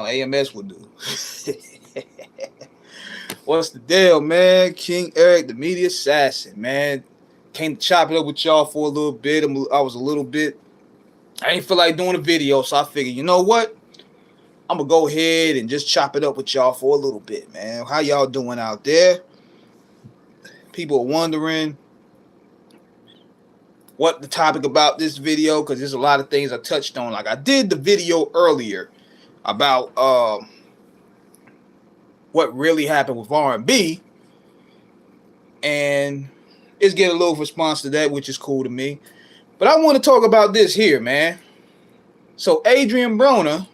AMS would do. What's the deal, man? King Eric, the media assassin, man. Came to chop it up with y'all for a little bit. I ain't feel like doing a video, so I figured, you know what? I'm going to go ahead and just chop it up with y'all for a little bit, man. How y'all doing out there? People are wondering what the topic about this video, because there's a lot of things I touched on. Like I did the video earlier about what really happened with R&B, and it's getting a little response to that, which is cool to me. But I want to talk about this here, man. So Adrien broner,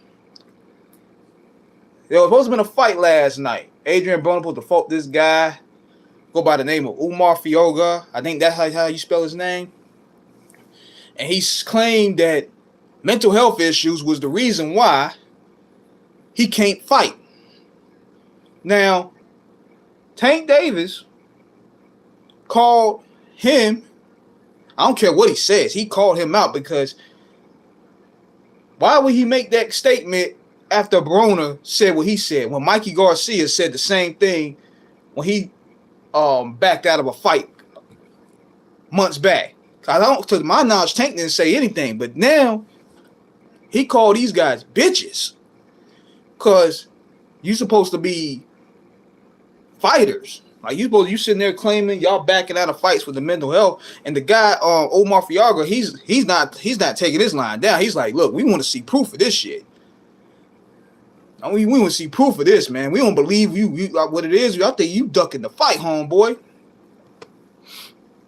there was supposed to be a fight last night. Adrien broner put the fault this guy, go by the name of Umar Fioga. I think that's how you spell his name. And he claimed that mental health issues was the reason why he can't fight. Now, Tank Davis called him, I don't care what he says, he called him out, because why would he make that statement after broner said what he said, when Mikey Garcia said the same thing when he backed out of a fight months back? To my knowledge, Tank didn't say anything, but now he called these guys bitches, because you supposed to be fighters. Like you sitting there claiming y'all backing out of fights with the mental health, and the guy Omar Fioga, he's not taking this line down. He's like, look, we want to see proof of this shit. We want to see proof of this, man. We don't believe you what it is. I think you ducking the fight, homeboy.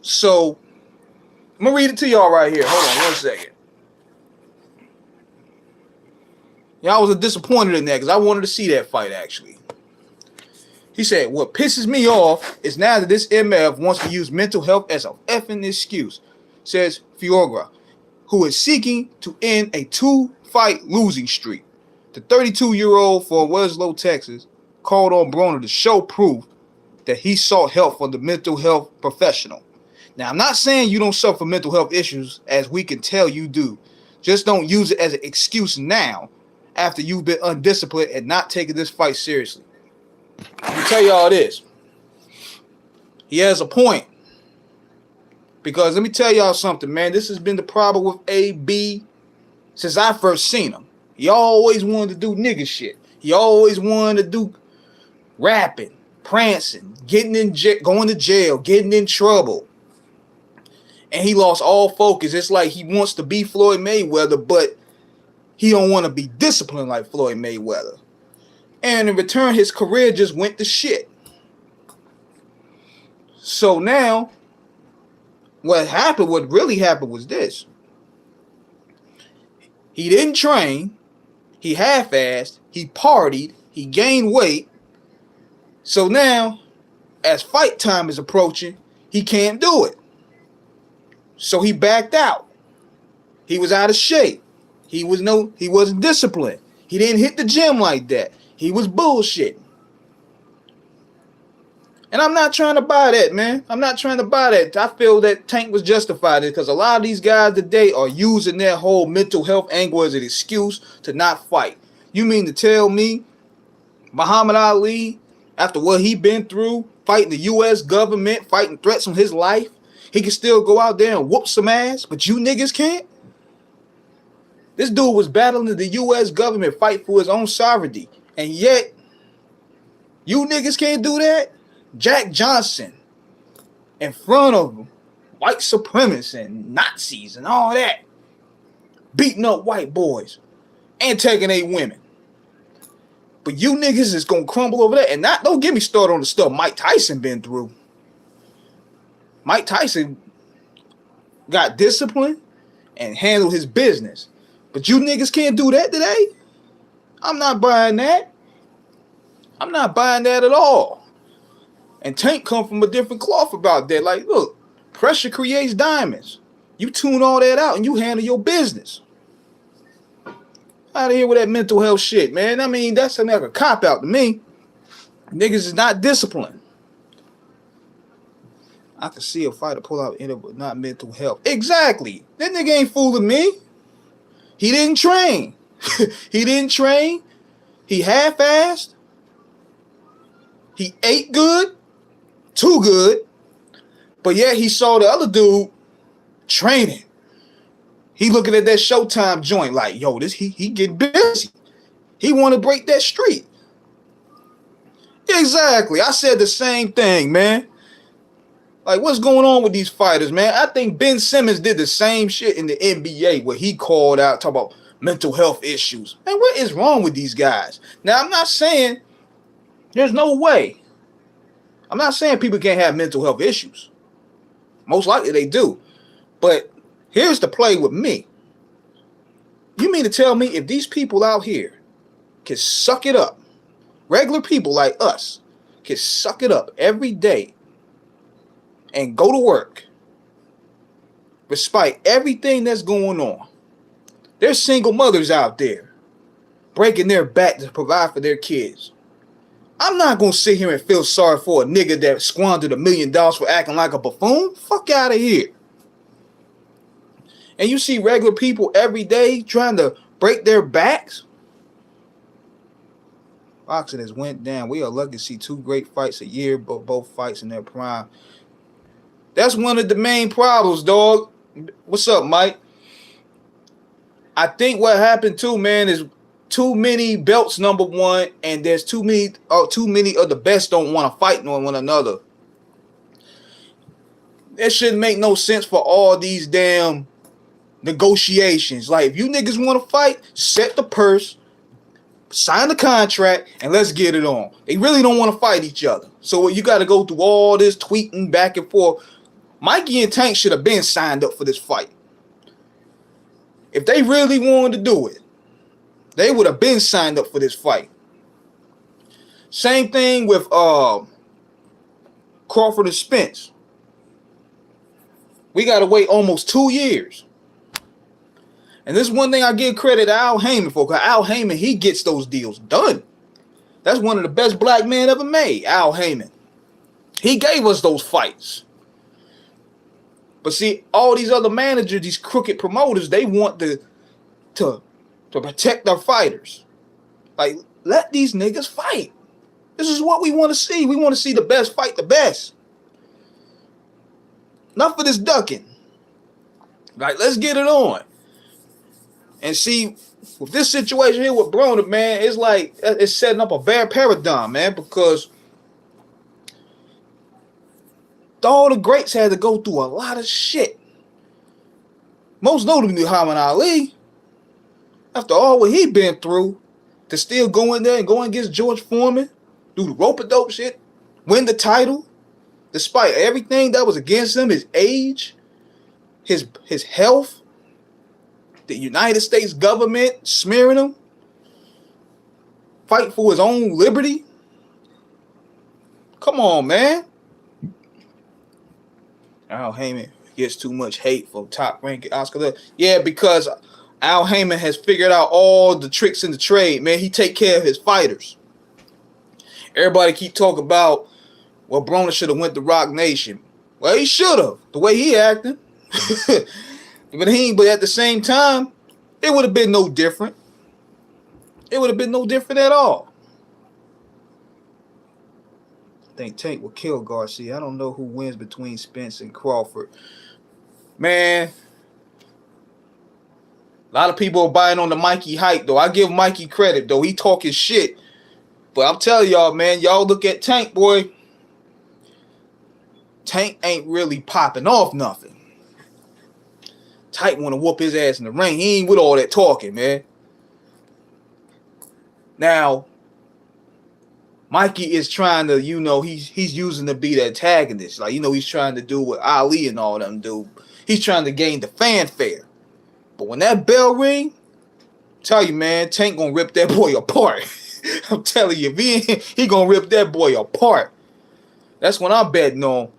So I'm gonna read it to y'all right here. Hold on 1 second. Yeah, I was disappointed in that, because I wanted to see that fight actually. He said, what pisses me off is now that this MF wants to use mental health as a effing excuse, says Fioga, who is seeking to end a 2-fight losing streak. The 32-year-old from Winslow, Texas, called on broner to show proof that he sought help from the mental health professional. Now, I'm not saying you don't suffer mental health issues, as we can tell you do. Just don't use it as an excuse now, after you've been undisciplined and not taking this fight seriously. Let me tell y'all this. He has a point. Because let me tell y'all something, man. This has been the problem with AB since I first seen him. He always wanted to do nigga shit. He always wanted to do rapping, prancing, going to jail, getting in trouble. And he lost all focus. It's like he wants to be Floyd Mayweather, but he don't want to be disciplined like Floyd Mayweather. And in return, his career just went to shit. So now, what really happened was this. He didn't train. He half-assed. He partied. He gained weight. So now, as fight time is approaching, he can't do it. So he backed out. He was out of shape. He wasn't disciplined. He didn't hit the gym like that. He was bullshitting. And I'm not trying to buy that, man. I'm not trying to buy that. I feel that Tank was justified, because a lot of these guys today are using their whole mental health angle as an excuse to not fight. You mean to tell me Muhammad Ali, after what he been through, fighting the U.S. government, fighting threats on his life, he can still go out there and whoop some ass, but you niggas can't? This dude was battling the U.S. government, fight for his own sovereignty. And yet, you niggas can't do that? Jack Johnson, in front of white supremacists and Nazis and all that, beating up white boys and taking 8 women. But you niggas is going to crumble over that. And don't get me started on the stuff Mike Tyson been through. Mike Tyson got disciplined and handled his business. But you niggas can't do that today? I'm not buying that. I'm not buying that at all. And Tank come from a different cloth about that. Like, look, pressure creates diamonds. You tune all that out and you handle your business. Out of here with that mental health shit, man. I mean, that's like a cop-out to me. Niggas is not disciplined. I can see a fighter pull out in it, but not mental health. Exactly. That nigga ain't fooling me. He didn't train. He didn't train. He half-assed. He ate good, too good. But yet he saw the other dude training. He looking at that Showtime joint like, yo, this he getting busy. He want to break that streak. Exactly. I said the same thing, man. Like, what's going on with these fighters, man? I think Ben Simmons did the same shit in the NBA where he called out, talk about mental health issues. Man, what is wrong with these guys? Now, I'm not saying there's no way. I'm not saying people can't have mental health issues. Most likely they do. But here's the play with me. You mean to tell me if these people out here can suck it up, regular people like us can suck it up every day and go to work despite everything that's going on? There's single mothers out there breaking their back to provide for their kids. I'm not going to sit here and feel sorry for a nigga that squandered $1 million for acting like a buffoon. Fuck out of here. And you see regular people every day trying to break their backs. Boxing has went down. We are lucky to see 2 great fights a year, but both fights in their prime. That's one of the main problems, dog. What's up, Mike? I think what happened too, man, is too many belts, number one, and there's too many of the best don't want to fight one another. It shouldn't make no sense for all these damn negotiations. Like, if you niggas want to fight, set the purse, sign the contract, and let's get it on. They really don't want to fight each other. So you got to go through all this tweeting back and forth. Mikey and Tank should have been signed up for this fight. If they really wanted to do it, they would have been signed up for this fight. Same thing with Crawford and Spence. We got to wait almost 2 years. And this is one thing I give credit to Al Heyman for, because Al Heyman, he gets those deals done. That's one of the best black men ever made, Al Heyman. He gave us those fights. But see, all these other managers, these crooked promoters, they want to protect their fighters. Like, let these niggas fight. This is what we want to see. We want to see the best fight the best. Enough of this ducking. Like, let's get it on. And see, with this situation here with Broner, man, it's like it's setting up a bad paradigm, man, because all the greats had to go through a lot of shit. Most notably Muhammad Ali. After all what he been through, to still go in there and go against George Foreman, do the rope-a-dope shit, win the title, despite everything that was against him, his age, his health, the United States government smearing him, fight for his own liberty. Come on, man. Al Heyman gets too much hate for top-ranking Oscar. Yeah, because Al Heyman has figured out all the tricks in the trade, man. He take care of his fighters. Everybody keep talking about, well, Broner should have went to Rock Nation. Well, he should have, the way he acting. But at the same time, it would have been no different. It would have been no different at all. I think Tank will kill Garcia. I don't know who wins between Spence and Crawford. Man, a lot of people are buying on the Mikey hype, though. I give Mikey credit, though. He talking shit. But I'm telling y'all, man, y'all look at Tank, boy. Tank ain't really popping off nothing. Tank want to whoop his ass in the ring. He ain't with all that talking, man. Now, Mikey is trying to, he's using to be the antagonist. Like, he's trying to do what Ali and all them do. He's trying to gain the fanfare. But when that bell ring, tell you, man, Tank gonna rip that boy apart. I'm telling you, he gonna rip that boy apart. That's what I'm betting on.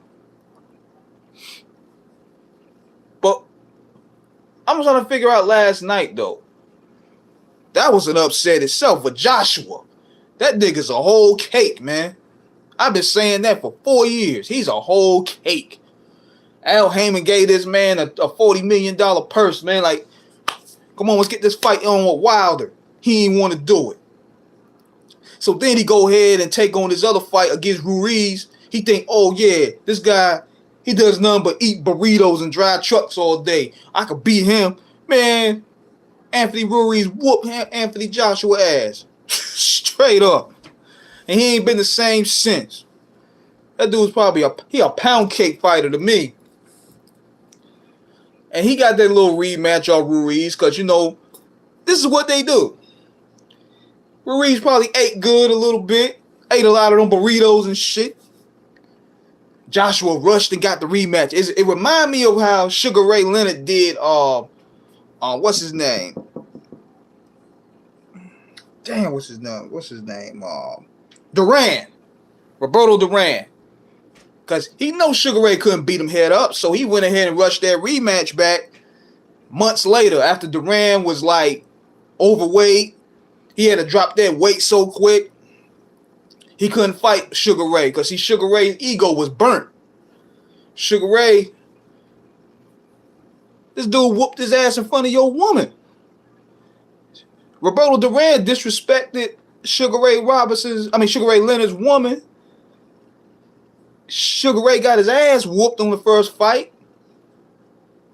But I'm trying to figure out last night, though. That was an upset itself for Joshua. That nigga's a whole cake, man. I've been saying that for 4 years. He's a whole cake. Al Heyman gave this man a $40 million purse, man. Like, come on, let's get this fight on with Wilder. He didn't want to do it. So then he go ahead and take on this other fight against Ruiz. He think, oh yeah, this guy, he does nothing but eat burritos and drive trucks all day. I could beat him. Man, Anthony Ruiz whooped Anthony Joshua ass. Straight up. And he ain't been the same since. That dude's probably a pound cake fighter to me. And he got that little rematch off Ruiz because, you know, this is what they do. Ruiz probably ate good a little bit. Ate a lot of them burritos and shit. Joshua rushed and got the rematch. It remind me of how Sugar Ray Leonard did, what's his name? Damn, what's his name? Duran. Roberto Duran. Because he knows Sugar Ray couldn't beat him head up, so he went ahead and rushed that rematch back months later after Duran was like overweight. He had to drop that weight so quick. He couldn't fight Sugar Ray because Sugar Ray's ego was burnt. Sugar Ray, this dude whooped his ass in front of your woman. Roberto Duran disrespected Sugar Ray Leonard's woman. Sugar Ray got his ass whooped on the first fight.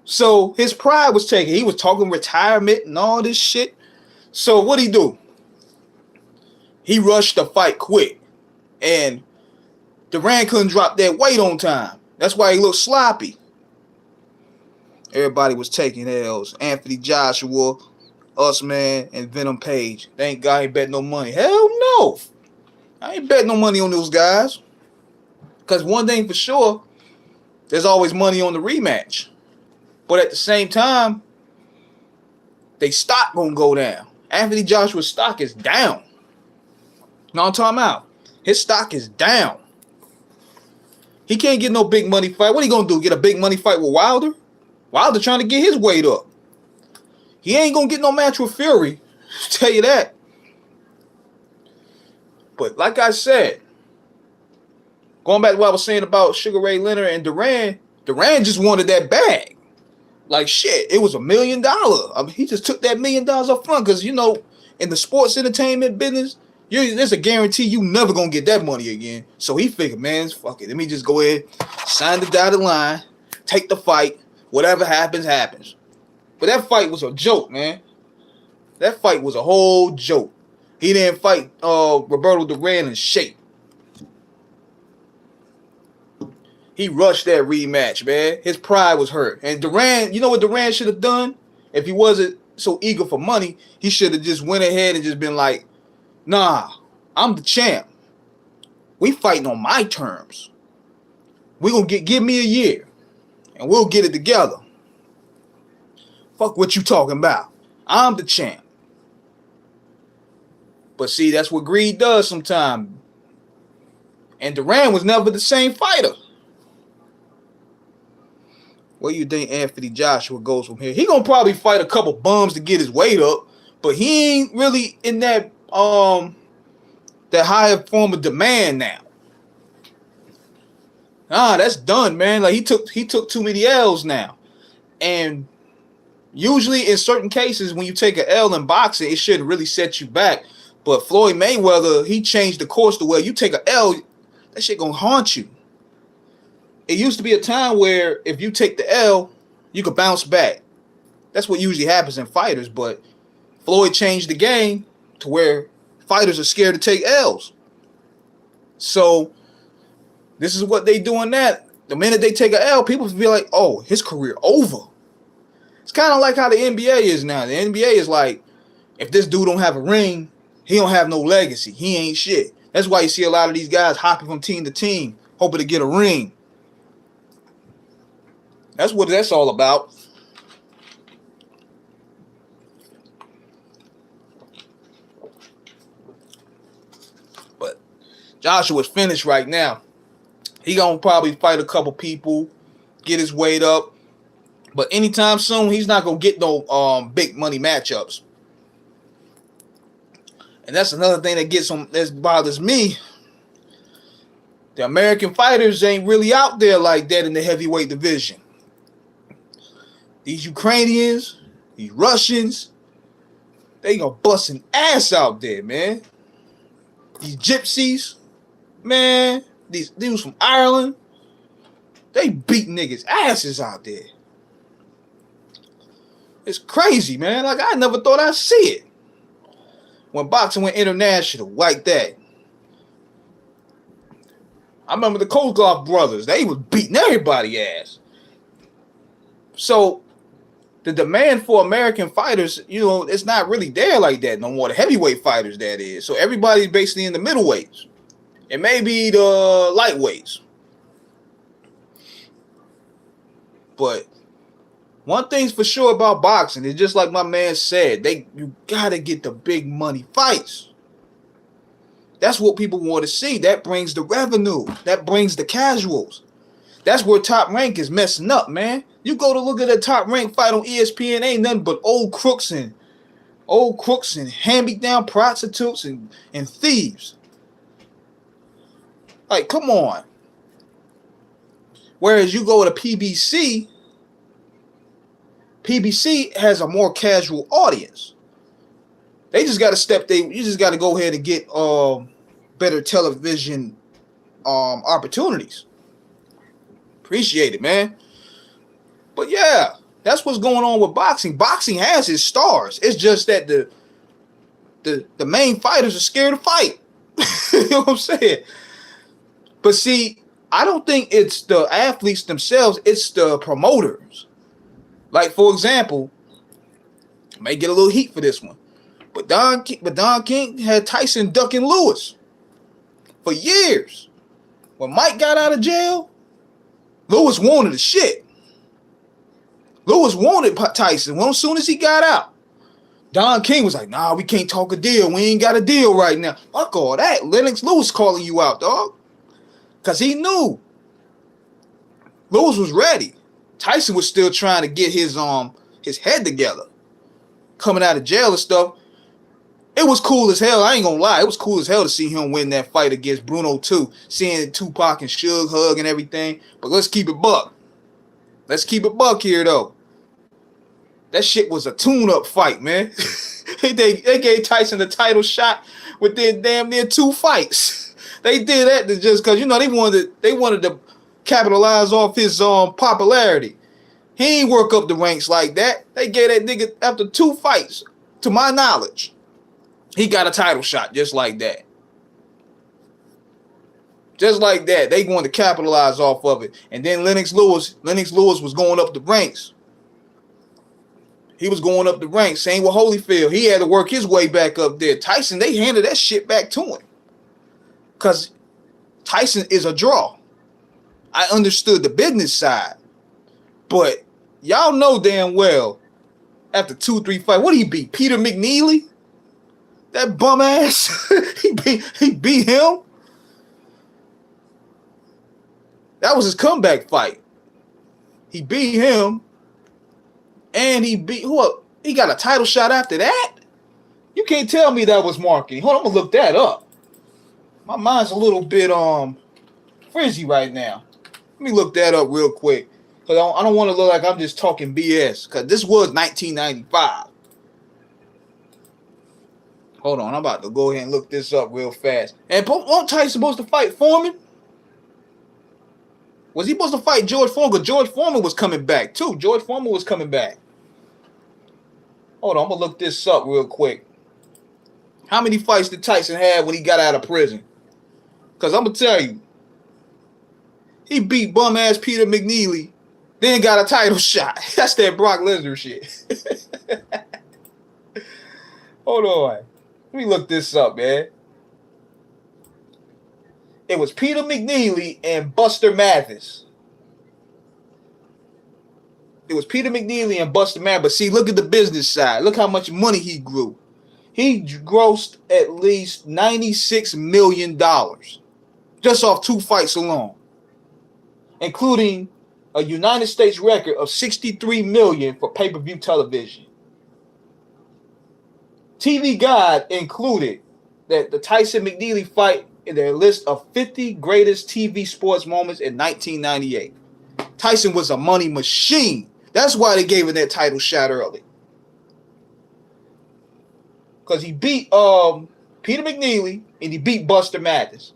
So his pride was taken. He was talking retirement and all this shit. So what'd he do? He rushed the fight quick. And Duran couldn't drop that weight on time. That's why he looked sloppy. Everybody was taking L's. Anthony Joshua, Usman, and Venom Page. Thank God I ain't bet no money. Hell no. I ain't bet no money on those guys. Because one thing for sure, there's always money on the rematch. But at the same time, they stock gonna go down. Anthony Joshua's stock is down. No, I'm talking about. His stock is down. He can't get no big money fight. What he gonna do? Get a big money fight with Wilder? Wilder trying to get his weight up. He ain't gonna get no match with Fury. Tell you that. But like I said, going back to what I was saying about Sugar Ray Leonard and Duran just wanted that bag. Like shit, it was $1 million. I mean, he just took that $1 million up front because, you know, in the sports entertainment business, there's a guarantee you never gonna get that money again. So he figured, man, fuck it. Let me just go ahead, sign the dotted line, take the fight. Whatever happens, happens. But that fight was a joke, man. That fight was a whole joke. He didn't fight Roberto Duran in shape. He rushed that rematch, man. His pride was hurt. And Duran, you know what Duran should have done? If he wasn't so eager for money, he should have just went ahead and just been like, nah, I'm the champ. We fighting on my terms. We gonna give me a year. And we'll get it together. Fuck what you talking about. I'm the champ. But see, that's what greed does sometimes. And Duran was never the same fighter. Where you think Anthony Joshua goes from here? He gonna probably fight a couple bums to get his weight up, but he ain't really in that higher form of demand now. That's done, man. Like he took too many L's now. And usually in certain cases, when you take an L in boxing, it shouldn't really set you back. But Floyd Mayweather, he changed the course to where you take an L, that shit gonna haunt you. It used to be a time where if you take the L, you could bounce back. That's what usually happens in fighters, but Floyd changed the game to where fighters are scared to take L's. So this is what they doing that. The minute they take an L, people feel like, oh, his career over. It's kind of like how the NBA is now. The NBA is like, if this dude don't have a ring, he don't have no legacy. He ain't shit. That's why you see a lot of these guys hopping from team to team, hoping to get a ring. That's what that's all about. But Joshua's finished right now. He gonna probably fight a couple people, get his weight up. But anytime soon, he's not gonna get no big money matchups. And that's another thing that bothers me. The American fighters ain't really out there like that in the heavyweight division. These Ukrainians, these Russians, they gonna bust an ass out there, man. these gypsies, man, these dudes from Ireland, they beat niggas' asses out there. It's crazy, man. Like, I never thought I'd see it. When boxing went international like that. I remember the Kozlov brothers. They was beating everybody's ass. So, the demand for American fighters, you know, it's not really there like that no more. The heavyweight fighters, that is. So, everybody's basically in the middleweights. And maybe the lightweights. But one thing's for sure about boxing is just like my man said, you gotta get the big money fights. That's what people want to see. That brings the revenue. That brings the casuals. That's where Top Rank is messing up, man. You go to look at a Top Rank fight on ESPN, ain't nothing but old crooks and hand-me-down prostitutes and thieves. Like, come on. Whereas you go to PBC has a more casual audience. They just got to you just got to go ahead and get better television opportunities. Appreciate it, man. But yeah, that's what's going on with boxing. Boxing has its stars. It's just that the main fighters are scared to fight. You know what I'm saying? But see, I don't think it's the athletes themselves, it's the promoters. Like, for example, I may get a little heat for this one, but Don King had Tyson ducking Lewis for years. When Mike got out of jail, Lewis wanted the shit. Lewis wanted Tyson. Well, as soon as he got out, Don King was like, nah, we can't talk a deal. We ain't got a deal right now. Fuck all that. Lennox Lewis calling you out, dog. Because he knew Lewis was ready. Tyson was still trying to get his head together. Coming out of jail and stuff. It was cool as hell. I ain't gonna lie. It was cool as hell to see him win that fight against Bruno too. Seeing Tupac and Suge hug and everything. But let's keep it buck. Let's keep it buck here though. That shit was a tune-up fight, man. they gave Tyson the title shot within damn near 2 fights. They did that just because, you know, they wanted to capitalize off his popularity. He ain't work up the ranks like that. They gave that nigga after 2 fights, to my knowledge. He got a title shot just like that. Just like that. They going to capitalize off of it. And then Lennox Lewis was going up the ranks. He was going up the ranks. Same with Holyfield. He had to work his way back up there. Tyson, they handed that shit back to him. Because Tyson is a draw. I understood the business side. But y'all know damn well, after 2-3 fights, what did he beat? Peter McNeely? That bum ass? he beat him? That was his comeback fight. He beat him. And he beat who up? He got a title shot after that? You can't tell me that was marketing. Hold on, I'm gonna look that up. My mind's a little bit frizzy right now. Let me look that up real quick. Because I don't want to look like I'm just talking BS. Because this was 1995. Hold on, I'm about to go ahead and look this up real fast. And wasn't Tyson supposed to fight Foreman? Was he supposed to fight George Foreman? Because George Foreman was coming back too. George Foreman was coming back. Hold on, I'm going to look this up real quick. How many fights did Tyson have when he got out of prison? Because I'm going to tell you, he beat bum-ass Peter McNeely, then got a title shot. That's that Brock Lesnar shit. Hold on. Let me look this up, man. It was Peter McNeely and Buster Mathis. It was Peter McNeely and Buster Mathis. But see, look at the business side. Look how much money he grew. He grossed at least $96 million just off 2 fights alone, including a United States record of $63 million for pay-per-view television. TV Guide included that the Tyson McNeely fight in their list of 50 greatest TV sports moments in 1998. Tyson was a money machine. That's why they gave him that title shot early. Because he beat Peter McNeely, and he beat Buster Mathis.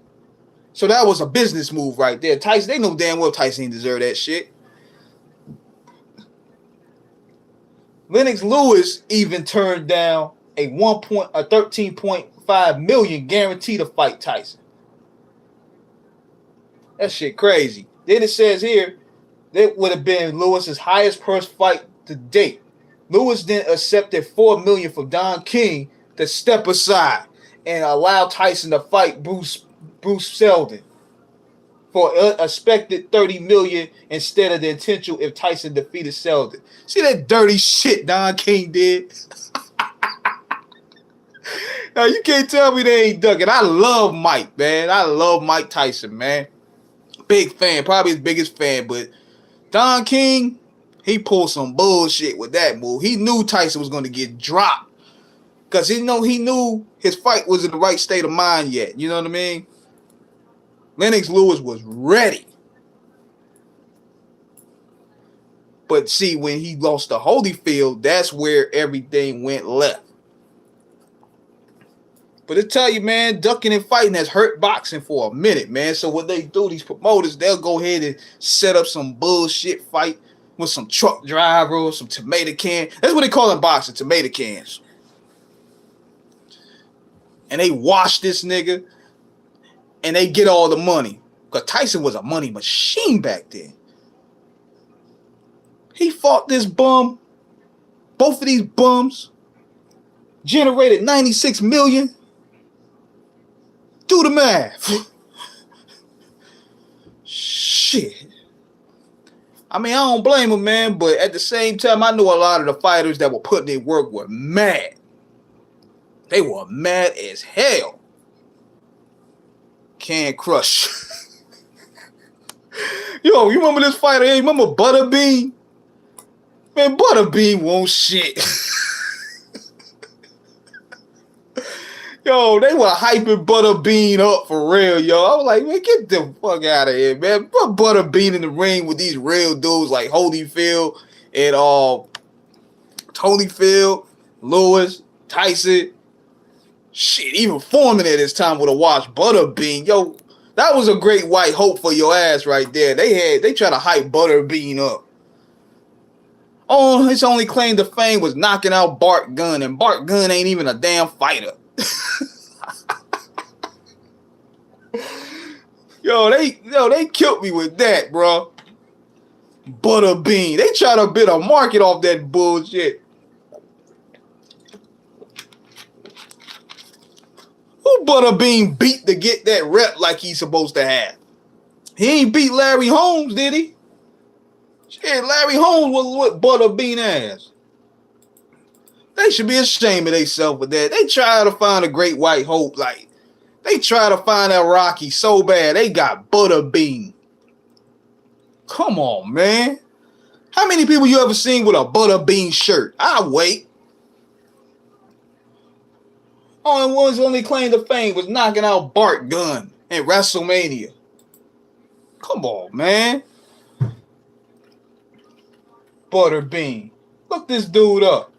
So that was a business move right there. Tyson, they know damn well Tyson didn't deserve that shit. Lennox Lewis even turned down a 13.5 million guarantee to fight Tyson. That shit crazy. Then it says here that would have been Lewis's highest purse fight to date. Lewis then accepted $4 million from Don King to step aside and allow Tyson to fight Bruce Seldon for an expected $30 million instead of the potential if Tyson defeated Seldon. See that dirty shit Don King did? Now you can't tell me they ain't ducking. I love Mike, man. I love Mike Tyson, man. Big fan, probably his biggest fan, but Don King, he pulled some bullshit with that move. He knew Tyson was going to get dropped because he knew his fight was in the right state of mind yet. You know what I mean? Lennox Lewis was ready. But see, when he lost to Holyfield, that's where everything went left. But I tell you, man, ducking and fighting has hurt boxing for a minute, man. So what they do, these promoters, they'll go ahead and set up some bullshit fight with some truck driver or some tomato can. That's what they call in boxing, tomato cans. And they wash this nigga, and they get all the money. Because Tyson was a money machine back then. He fought this bum. Both of these bums generated $96 million. Do the math. Shit. I mean, I don't blame him, man, but at the same time, I know a lot of the fighters that were putting in work were mad. They were mad as hell. Can Crush. Yo, you remember this fighter? Hey, remember Butterbean? Man, Butterbean won't shit. Yo, they were hyping Butterbean up for real, yo. I was like, man, get the fuck out of here, man. Put Butterbean in the ring with these real dudes like Holyfield and Holyfield, Lewis, Tyson. Shit, even Foreman at this time would have watched Butterbean. Yo, that was a great white hope for your ass right there. They try to hype Butterbean up. Oh, his only claim to fame was knocking out Bart Gunn, and Bart Gunn ain't even a damn fighter. They killed me with that, bro. Butterbean. They try to build a market off that bullshit. Who Butterbean beat to get that rep like he's supposed to have? He ain't beat Larry Holmes, did he? Shit, Larry Holmes was what Butterbean ass. They should be ashamed of themselves with that. They try to find a great white hope. Like, they try to find that Rocky so bad. They got Butterbean. Come on, man. How many people you ever seen with a Butterbean shirt? I'll wait. Only claim to fame was knocking out Bart Gunn in WrestleMania. Come on, man. Butterbean. Look this dude up.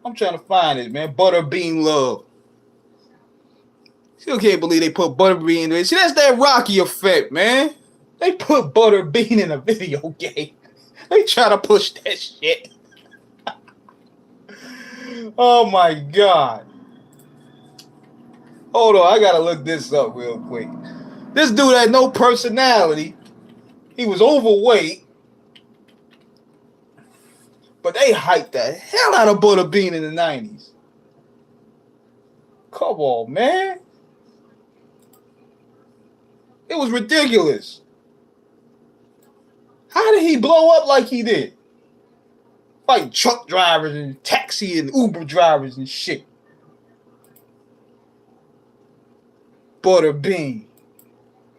I'm trying to find it, man. Butterbean love. Still can't believe they put Butterbean in there. See, that's that Rocky effect, man. They put Butterbean in a video game. They try to push that shit. Oh my God. Hold on, I gotta look this up real quick. This dude had no personality. He was overweight. But they hyped the hell out of Butterbean in the 90s. Come on, man. It was ridiculous. How did he blow up like he did? Fighting truck drivers and taxi and Uber drivers and shit. Butterbean.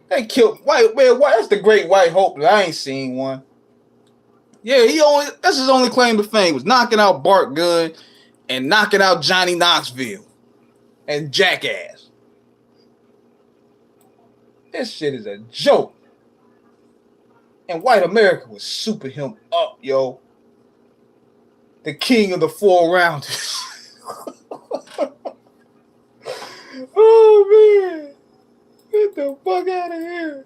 They killed white man. That's the great white hope. I ain't seen one. Yeah, that's his only claim to fame was knocking out Bart Gunn and knocking out Johnny Knoxville and Jackass. This shit is a joke. And white America was super him up, yo. the king of the 4-rounders. Oh, man. Get the fuck out of here.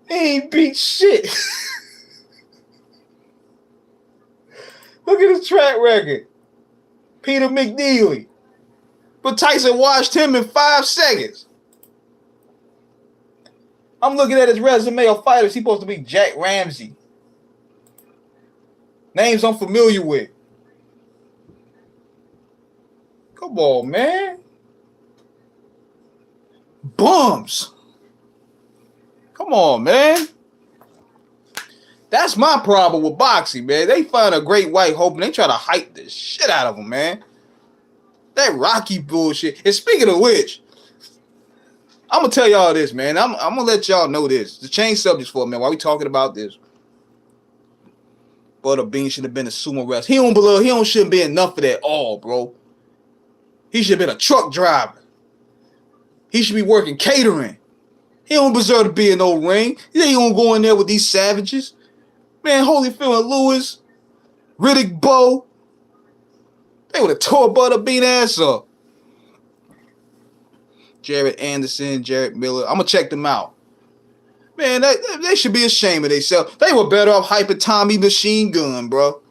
He ain't beat shit. Look at his track record. Peter McNeely. But Tyson washed him in 5 seconds. I'm looking at his resume of fighters. He's supposed to be Jack Ramsey. Names I'm familiar with. Come on, man. Bums. Come on, man. That's my problem with boxing, man. They find a great white hope and they try to hype the shit out of him, man. That Rocky bullshit. And speaking of which, I'm going to tell y'all this, man. I'm going to let y'all know this. To change subjects for a minute while we talking about this. Butterbean should have been a sumo wrestler. He shouldn't be enough of that all, bro. He should have been a truck driver. He should be working catering. He don't deserve to be in no ring. He ain't gonna go in there with these savages. Man, Holyfield and Lewis, Riddick Bowe, they would have tore Butterbean ass up. Jared Anderson, Jared Miller. I'm gonna check them out. Man, they should be ashamed of themselves. They were better off hyping Tommy Machine Gun, bro.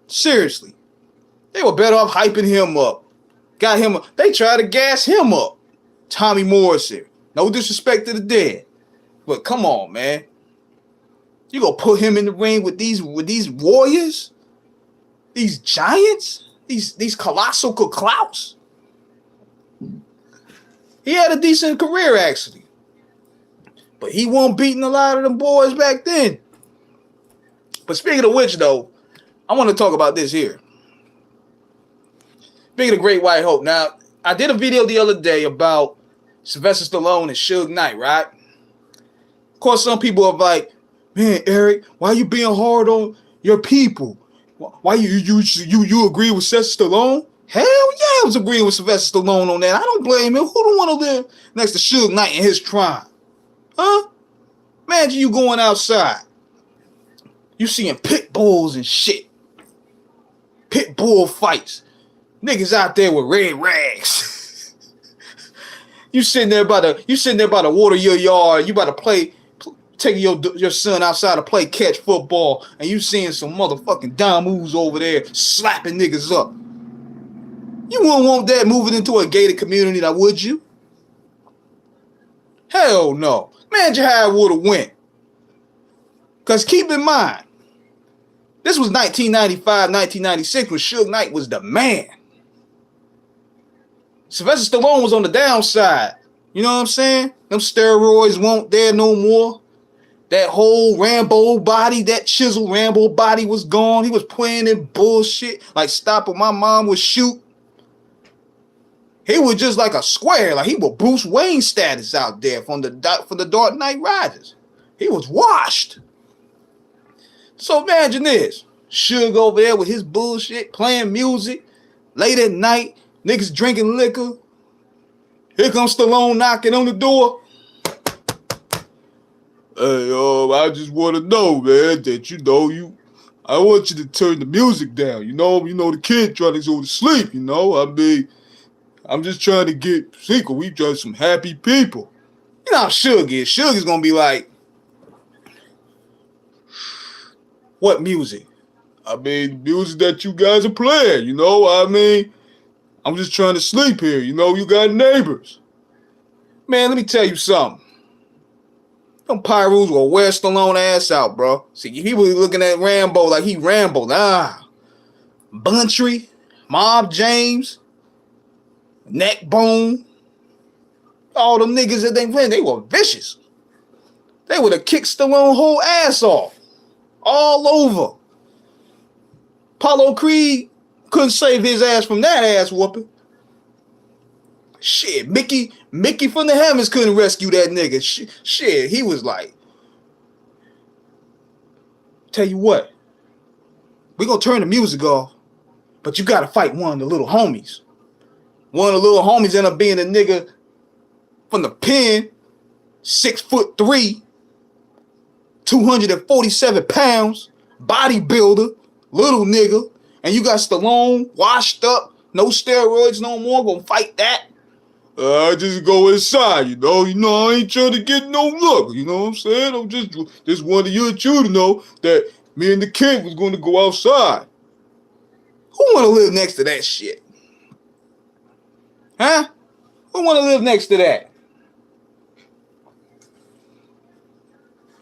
Seriously. They were better off hyping him up. Got him. They tried to gas him up. Tommy Morrison. No disrespect to the dead. But come on, man. You gonna put him in the ring with these warriors? These giants? These colossal clouts? He had a decent career, actually. But he wasn't beating a lot of them boys back then. But speaking of which, though, I want to talk about this here. Speaking of Great White Hope. Now, I did a video the other day about Sylvester Stallone and Suge Knight, right? Of course, some people are like, man, Eric, why you being hard on your people? Why you agree with Sylvester Stallone? Hell yeah, I was agreeing with Sylvester Stallone on that. I don't blame him. Who don't want to live next to Suge Knight in his prime? Huh? Imagine you going outside. You seeing pit bulls and shit. Pit bull fights. Niggas out there with red rags. You sitting there by the water your yard. You about to taking your son outside to play catch football, and you seeing some motherfucking damus over there slapping niggas up. You wouldn't want that moving into a gated community, now would you? Hell no. Imagine how it would have went. Because keep in mind, this was 1995, 1996 when Suge Knight was the man. Sylvester Stallone was on the downside. You know what I'm saying? Them steroids weren't there no more. That whole Rambo body, that chiseled Rambo body was gone. He was playing in bullshit like Stop or My Mom Would Shoot. He was just like a square. Like he was Bruce Wayne status out there from the Dark Knight Rises. He was washed. So imagine this. Suge over there with his bullshit, playing music, late at night, niggas drinking liquor. Here comes Stallone knocking on the door. Hey, I just want to know, man, that I want you to turn the music down. You know the kid trying to go to sleep. I mean, I'm just trying to get sequel. We just some happy people. You know how Suge is. Suge is gonna be like, what music? I mean, music that you guys are playing. I mean, I'm just trying to sleep here. You got neighbors. Man, let me tell you something. Them Pyrus will wear Stallone ass out, bro. See, he was looking at Rambo like he Rambo. Buntry, Mob James, Neckbone, all them niggas that they ran, they were vicious. They would have kicked Stallone whole ass off. All over. Apollo Creed couldn't save his ass from that ass whooping. Shit, Mickey from the heavens couldn't rescue that nigga. Shit, he was like, tell you what, we gonna turn the music off, but you gotta fight one of the little homies. One of the little homies ended up being a nigga from the pen, 6'3", 247 pounds, bodybuilder, little nigga, and you got Stallone washed up, no steroids no more, gonna fight that. I just go inside, I ain't trying to get no look, you know what I'm saying? I'm just wanted you to know that me and the kid was going to go outside. Who want to live next to that shit? Huh? Who want to live next to that?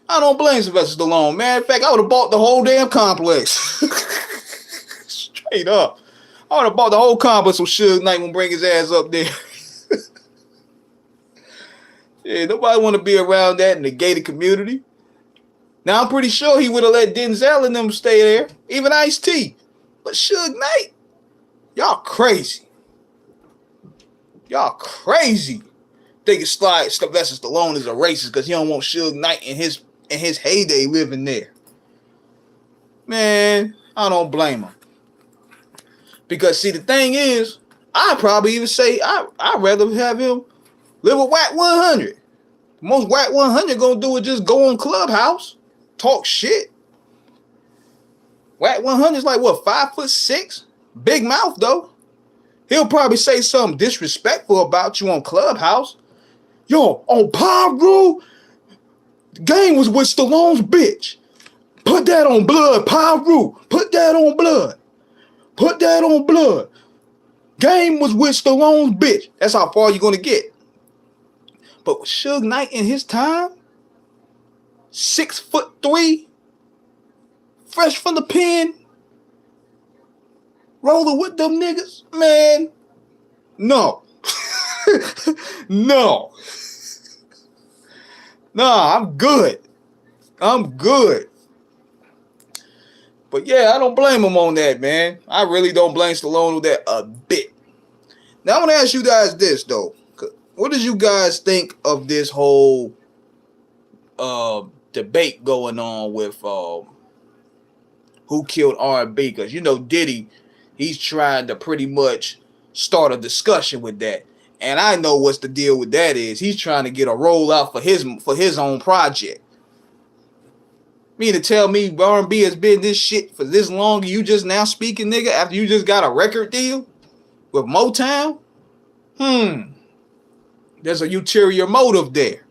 I don't blame Sylvester Stallone, man. In fact, I would have bought the whole damn complex. Straight up. I would have bought the whole complex so Suge Knight won't bring his ass up there. Yeah, nobody want to be around that in the gated community. Now, I'm pretty sure he would have let Denzel and them stay there. Even Ice-T. But Suge Knight, y'all crazy. Y'all crazy. Thinking Sylvester Stallone is a racist because he don't want Suge Knight in his heyday living there. Man, I don't blame him. Because, see, the thing is, I'd probably even say I'd rather have him live with Whack 100. The most Whack 100 gonna do is just go on Clubhouse, talk shit. Whack 100 is like, what, 5'6"? Big mouth, though. He'll probably say something disrespectful about you on Clubhouse. Yo, on Pyro, the game was with Stallone's bitch. Put that on blood, Pyro. Put that on blood. Put that on blood. Game was with Stallone's bitch. That's how far you're going to get. But with Suge Knight in his time, 6'3", fresh from the pen, rolling with them niggas, man, no. No. Nah, I'm good. I'm good. But yeah, I don't blame him on that, man. I really don't blame Stallone on that a bit. Now, I want to ask you guys this, though. What did you guys think of this whole debate going on with who killed R&B? Because, Diddy, he's trying to pretty much start a discussion with that. And I know what's the deal with that is. He's trying to get a rollout for his own project. Mean to tell me R&B has been this shit for this long and you just now speaking, nigga, after you just got a record deal with Motown? There's a ulterior motive there.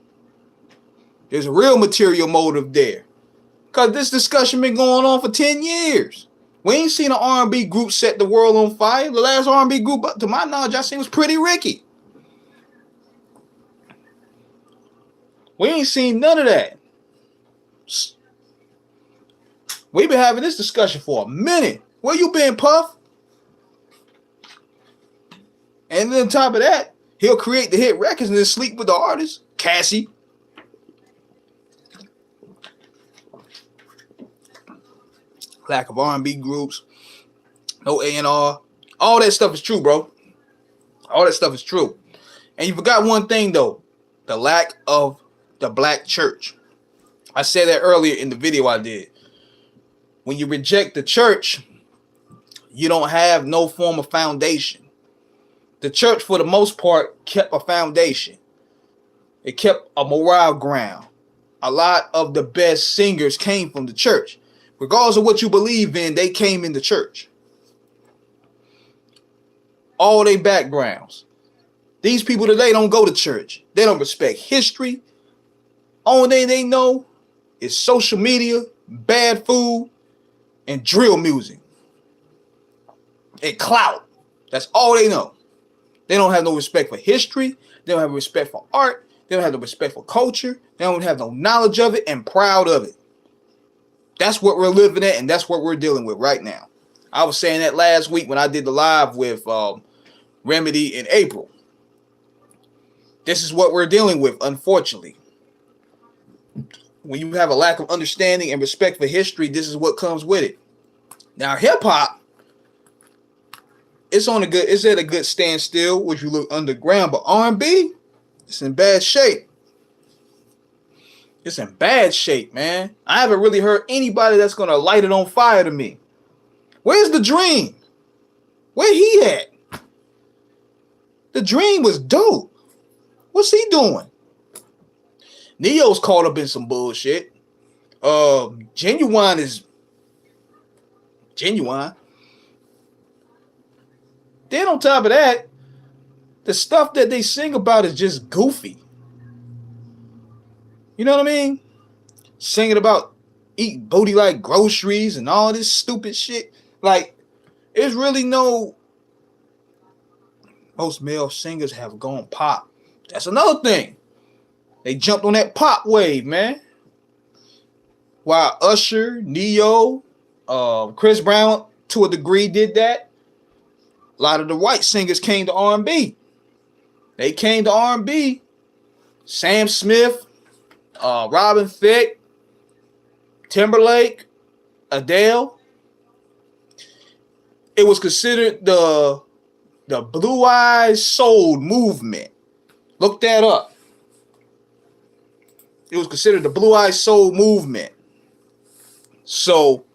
There's a real material motive there. Because this discussion been going on for 10 years. We ain't seen an R&B group set the world on fire. The last R&B group, to my knowledge, I seen was Pretty Ricky. We ain't seen none of that. We've been having this discussion for a minute. Where you been, Puff? And then on top of that, he'll create the hit records and then sleep with the artist. Cassie. Lack of R&B groups. No A&R. All that stuff is true, bro. All that stuff is true. And you forgot one thing, though. The lack of the black church. I said that earlier in the video I did. When you reject the church, you don't have no form of foundation. The church, for the most part, kept a foundation. It kept a morale ground. A lot of the best singers came from the church. Regardless of what you believe in, they came in the church. All their backgrounds. These people today don't go to church. They don't respect history. Only thing they know is social media, bad food, and drill music. And clout. That's all they know. They don't have no respect for history. They don't have respect for art. They don't have no respect for culture. They don't have no knowledge of it and proud of it. That's what we're living at, and that's what we're dealing with right now. I was saying that last week when I did the live with Remedy in April. This is what we're dealing with, unfortunately. When you have a lack of understanding and respect for history, this is what comes with it. Now, hip-hop, it's at a good standstill, which you look underground, but R&B, it's in bad shape. It's in bad shape, man. I haven't really heard anybody that's going to light it on fire to me. Where's the Dream? Where he at? The Dream was dope. What's he doing? Neo's caught up in some bullshit. Genuine is genuine. Then on top of that, the stuff that they sing about is just goofy. You know what I mean? Singing about eating booty like groceries and all this stupid shit. Like, there's really no... Most male singers have gone pop. That's another thing. They jumped on that pop wave, man. While Usher, Neo, Chris Brown, to a degree, did that. A lot of the white singers came to R&B. They came to R&B. Sam Smith, Robin Thicke, Timberlake, Adele. It was considered the Blue Eyes Soul movement. Look that up. It was considered the Blue Eyes Soul movement. So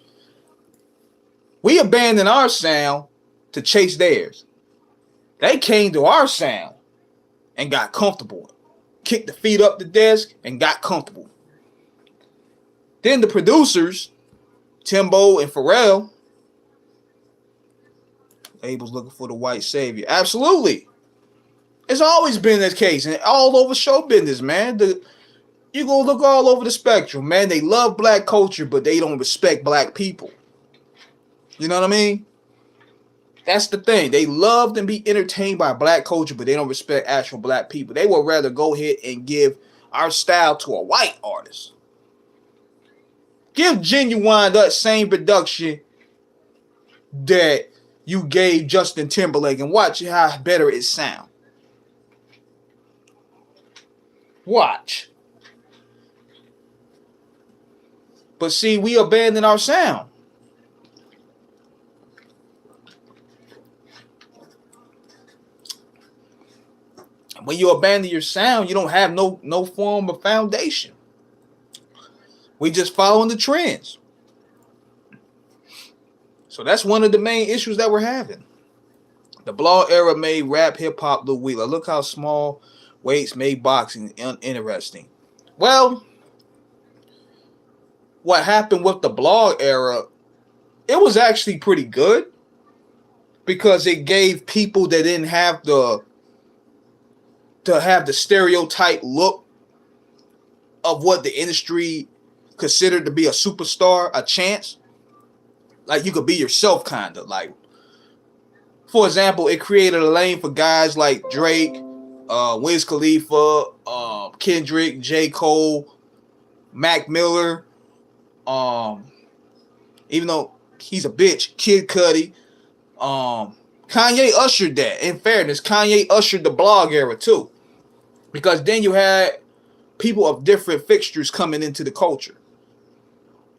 we abandoned our sound to chase theirs. They came to our sound and got comfortable. Kicked the feet up the desk and got comfortable. Then the producers, Timbo and Pharrell, labels looking for the white savior. Absolutely. It's always been this case. And all over show business, man. You go look all over the spectrum, man. They love black culture, but they don't respect black people. You know what I mean? That's the thing. They love and be entertained by black culture, but they don't respect actual black people. They would rather go ahead and give our style to a white artist. Give Genuine that same production that you gave Justin Timberlake and watch how better it sound. Watch. But see, we abandoned our sound. When you abandon your sound, you don't have no form of foundation. We just following the trends. So that's one of the main issues that we're having. The blog era made rap hip hop look weak. Look how small weights made boxing interesting. Well, what happened with the blog era, it was actually pretty good because it gave people that didn't have the stereotype look of what the industry considered to be a superstar a chance. Like, you could be yourself, kind of. Like, for example, it created a lane for guys like Drake, Wiz Khalifa, Kendrick, J. Cole, Mac Miller, even though he's a bitch, Kid Cudi, Kanye ushered that. In fairness, Kanye ushered the blog era too. Because then you had people of different fixtures coming into the culture.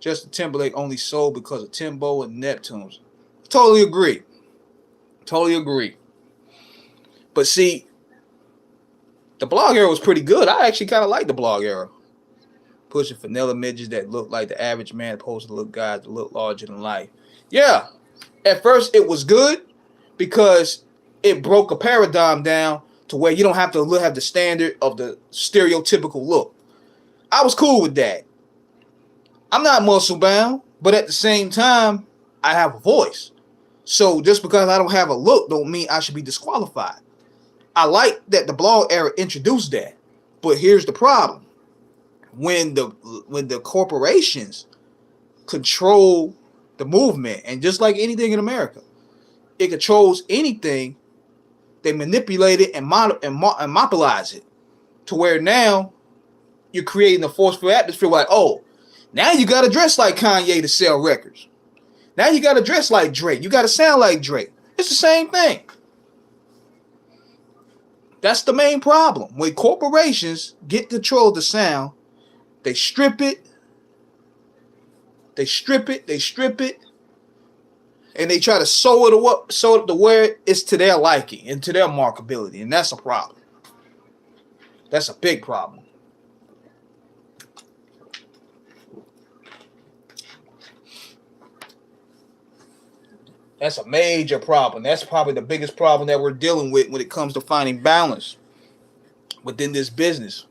Justin Timberlake only sold because of Timbo and Neptunes. Totally agree. Totally agree. But see, the blog era was pretty good. I actually kind of like the blog era. Pushing vanilla midgets that look like the average man opposed to look guys that look larger than life. Yeah. At first it was good because it broke a paradigm down to where you don't have to have the standard of the stereotypical look. I was cool with that. I'm not muscle bound, but at the same time, I have a voice. So just because I don't have a look don't mean I should be disqualified. I like that the blog era introduced that. But here's the problem. When the corporations control the movement, and just like anything in America, it controls anything, they manipulate it and monopolize it to where now you're creating a forceful atmosphere like, oh, now you got to dress like Kanye to sell records. Now you got to dress like Drake. You got to sound like Drake. It's the same thing. That's the main problem. When corporations get control of the sound, they strip it, and they try to sew it up to where it's to their liking and to their markability. And that's a problem. That's a big problem. That's a major problem. That's probably the biggest problem that we're dealing with when it comes to finding balance within this business.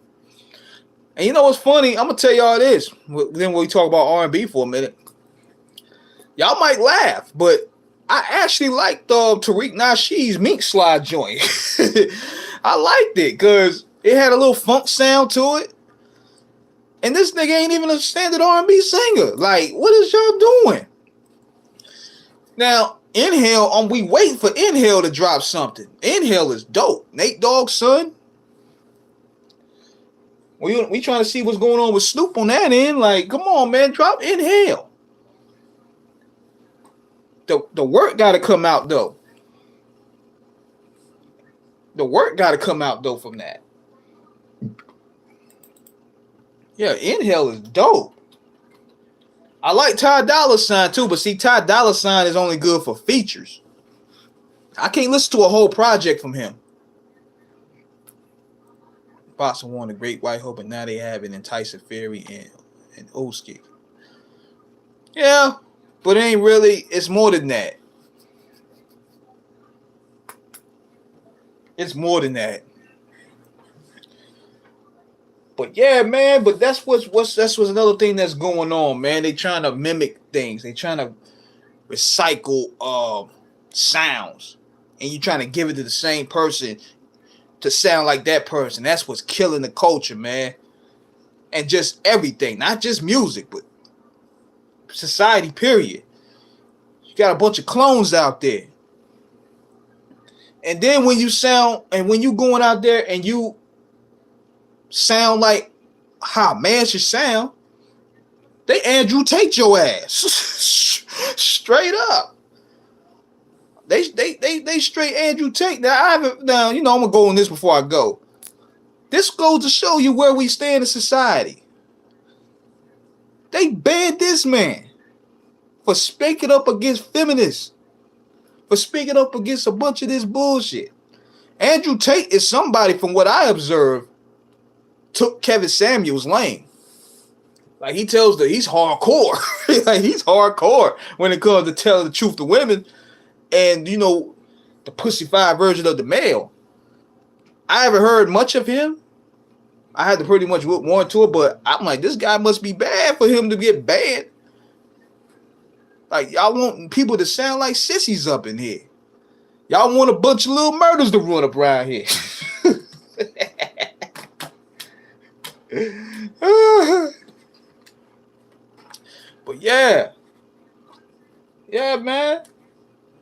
And you know what's funny? I'm going to tell y'all this. Then we talk about R&B for a minute. Y'all might laugh, but I actually liked Tariq Nasheed's Mink Slide joint. I liked it because it had a little funk sound to it. And this nigga ain't even a standard R&B singer. Like, what is y'all doing? Now, Inhale, we waiting for Inhale to drop something. Inhale is dope. Nate Dogg's son. We trying to see what's going on with Snoop on that end. Like, come on, man, drop Inhale. The work got to come out, though. The work got to come out, though, from that. Yeah, Inhale is dope. I like Ty Dolla $ign, too, but see, Ty Dolla $ign is only good for features. I can't listen to a whole project from him. Boston won the Great White Hope, and now they have an Enticing Fairy and Oski. Yeah, but it ain't really, it's more than that. It's more than that. But yeah, man, but that's what's another thing that's going on, man. They trying to mimic things. They trying to recycle sounds. And you trying to give it to the same person to sound like that person. That's what's killing the culture, man. And just everything, not just music, but society, period. You got a bunch of clones out there. And then when you going out there and you sound like how a man should sound, they Andrew Tate your ass. Straight up. They straight Andrew Tate. Now, you know, I'm gonna go on this before I go. This goes to show you where we stand in society. They banned this man for speaking up against feminists, for speaking up against a bunch of this bullshit. Andrew Tate is somebody, from what I observed, took Kevin Samuels' lane. Like, he's hardcore. Like, he's hardcore when it comes to telling the truth to women. And, you know, the pussified version of the male. I haven't heard much of him. I had to pretty much look more into it, but I'm like, this guy must be bad for him to get banned. Like, y'all want people to sound like sissies up in here. Y'all want a bunch of little murders to run up around here. But yeah. Yeah, man.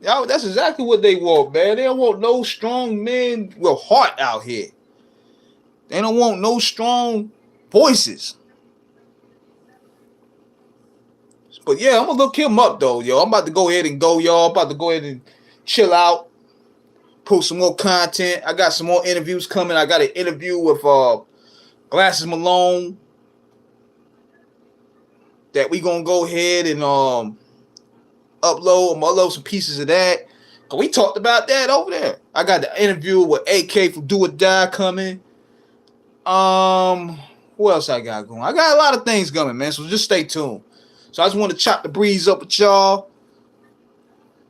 Y'all, that's exactly what they want, man. They don't want no strong men with heart out here. They don't want no strong voices. But yeah, I'm gonna look him up though, yo. I'm about to go ahead and go, y'all. I'm about to go ahead and chill out, post some more content. I got some more interviews coming. I got an interview with Glasses Malone that we gonna go ahead and upload some pieces of that. We talked about that over there. I got the interview with AK from Do or Die coming. What else I got going? I got a lot of things coming, man. So just stay tuned. So I just want to chop the breeze up with y'all.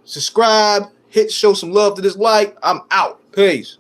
Subscribe, show some love to this like. I'm out. Peace.